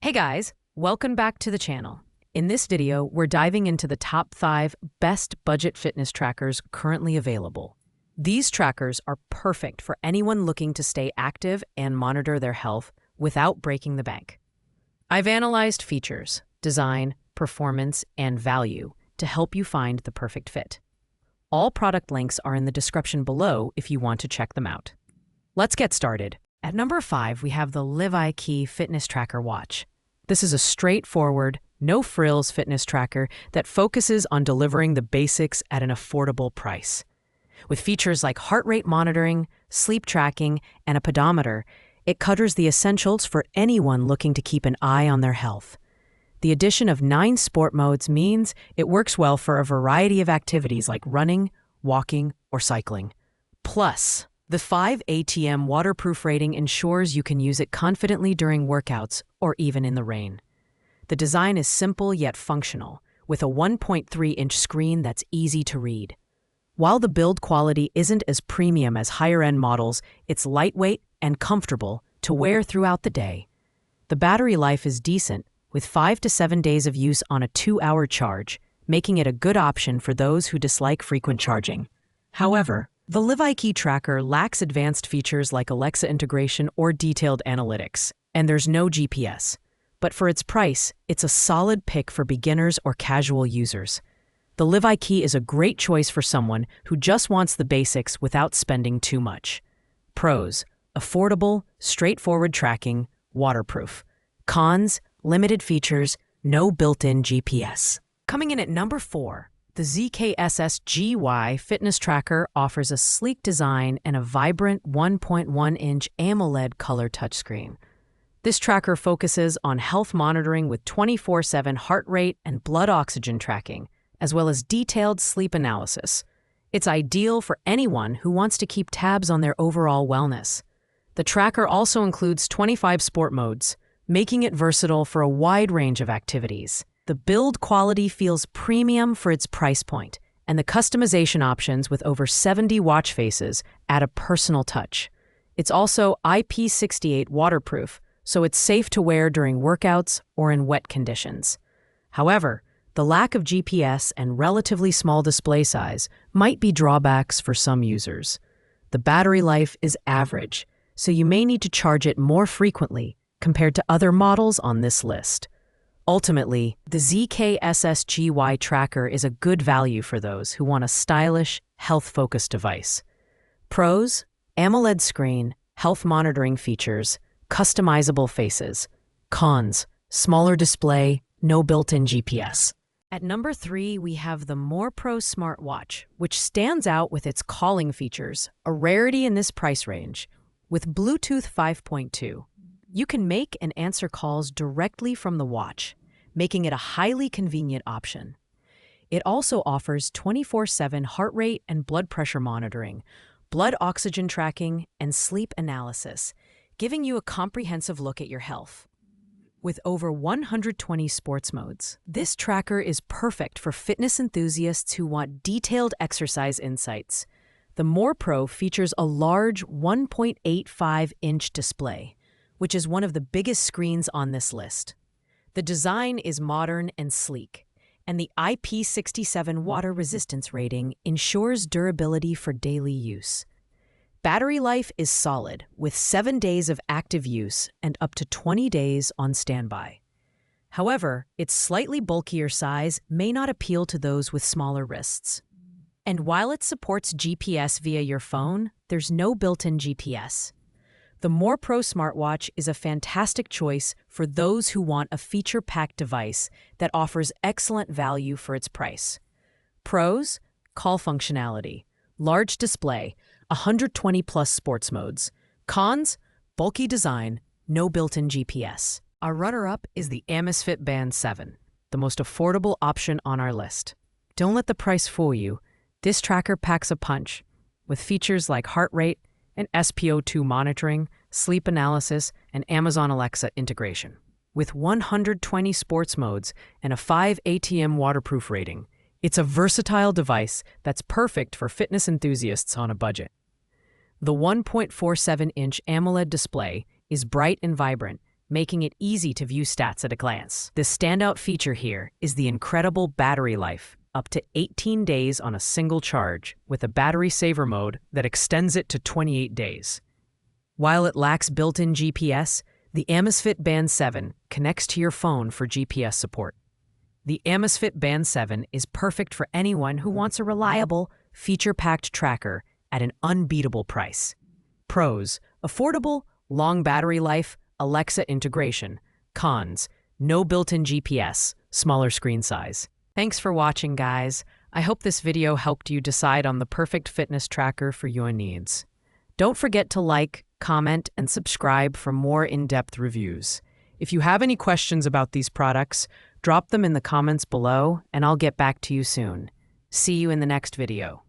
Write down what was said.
Hey guys, welcome back to the channel. In this video, we're diving into the top 5 best budget fitness trackers currently available. These trackers are perfect for anyone looking to stay active and monitor their health without breaking the bank. I've analyzed features, design, performance, and value to help you find the perfect fit. All product links are in the description below if you want to check them out. Let's get started. At number 5, we have the LiveIKey Fitness Tracker Watch. This is a straightforward, no-frills fitness tracker that focuses on delivering the basics at an affordable price. With features like heart rate monitoring, sleep tracking, and a pedometer, it covers the essentials for anyone looking to keep an eye on their health. The addition of 9 sport modes means it works well for a variety of activities like running, walking, or cycling. Plus, the 5 ATM waterproof rating ensures you can use it confidently during workouts or even in the rain. The design is simple yet functional, with a 1.3-inch screen that's easy to read. While the build quality isn't as premium as higher-end models, it's lightweight and comfortable to wear throughout the day. The battery life is decent, with 5 to 7 days of use on a 2-hour charge, making it a good option for those who dislike frequent charging. However, the LiveIKey tracker lacks advanced features like Alexa integration or detailed analytics, and there's no GPS. But for its price, it's a solid pick for beginners or casual users. The LiveIKey is a great choice for someone who just wants the basics without spending too much. Pros: affordable, straightforward tracking, waterproof. Cons: limited features, no built-in GPS. Coming in at number 4, the ZKSSGY Fitness Tracker offers a sleek design and a vibrant 1.1-inch AMOLED color touchscreen. This tracker focuses on health monitoring with 24/7 heart rate and blood oxygen tracking, as well as detailed sleep analysis. It's ideal for anyone who wants to keep tabs on their overall wellness. The tracker also includes 25 sport modes, making it versatile for a wide range of activities. The build quality feels premium for its price point, and the customization options with over 70 watch faces add a personal touch. It's also IP68 waterproof, so it's safe to wear during workouts or in wet conditions. However, the lack of GPS and relatively small display size might be drawbacks for some users. The battery life is average, so you may need to charge it more frequently compared to other models on this list. Ultimately, the ZKSSGY tracker is a good value for those who want a stylish, health-focused device. Pros: AMOLED screen, health monitoring features, customizable faces. Cons: smaller display, no built-in GPS. At number 3, we have the MorePro smartwatch, which stands out with its calling features, a rarity in this price range. With Bluetooth 5.2, you can make and answer calls directly from the watch, making it a highly convenient option. It also offers 24/7 heart rate and blood pressure monitoring, blood oxygen tracking, and sleep analysis, giving you a comprehensive look at your health. With over 120 sports modes, this tracker is perfect for fitness enthusiasts who want detailed exercise insights. The MorePro features a large 1.85-inch display, which is one of the biggest screens on this list. The design is modern and sleek, and the IP67 water resistance rating ensures durability for daily use. Battery life is solid, with 7 days of active use and up to 20 days on standby. However, its slightly bulkier size may not appeal to those with smaller wrists. And while it supports GPS via your phone, there's no built-in GPS. The MorePro smartwatch is a fantastic choice for those who want a feature-packed device that offers excellent value for its price. Pros: call functionality, large display, 120+ sports modes. Cons: bulky design, no built-in GPS. Our runner-up is the Amazfit Band 7, the most affordable option on our list. Don't let the price fool you. This tracker packs a punch, with features like heart rate and SpO2 monitoring, sleep analysis, and Amazon Alexa integration. With 120 sports modes and a 5 ATM waterproof rating, it's a versatile device that's perfect for fitness enthusiasts on a budget. The 1.47-inch AMOLED display is bright and vibrant, making it easy to view stats at a glance. The standout feature here is the incredible battery life, up to 18 days on a single charge, with a battery saver mode that extends it to 28 days. While it lacks built-in GPS, the Amazfit Band 7 connects to your phone for GPS support. The Amazfit Band 7 is perfect for anyone who wants a reliable, feature-packed tracker at an unbeatable price. Pros: affordable, long battery life, Alexa integration. Cons: no built-in GPS, smaller screen size. Thanks for watching, guys. I hope this video helped you decide on the perfect fitness tracker for your needs. Don't forget to like, comment, and subscribe for more in-depth reviews. If you have any questions about these products, drop them in the comments below, and I'll get back to you soon. See you in the next video.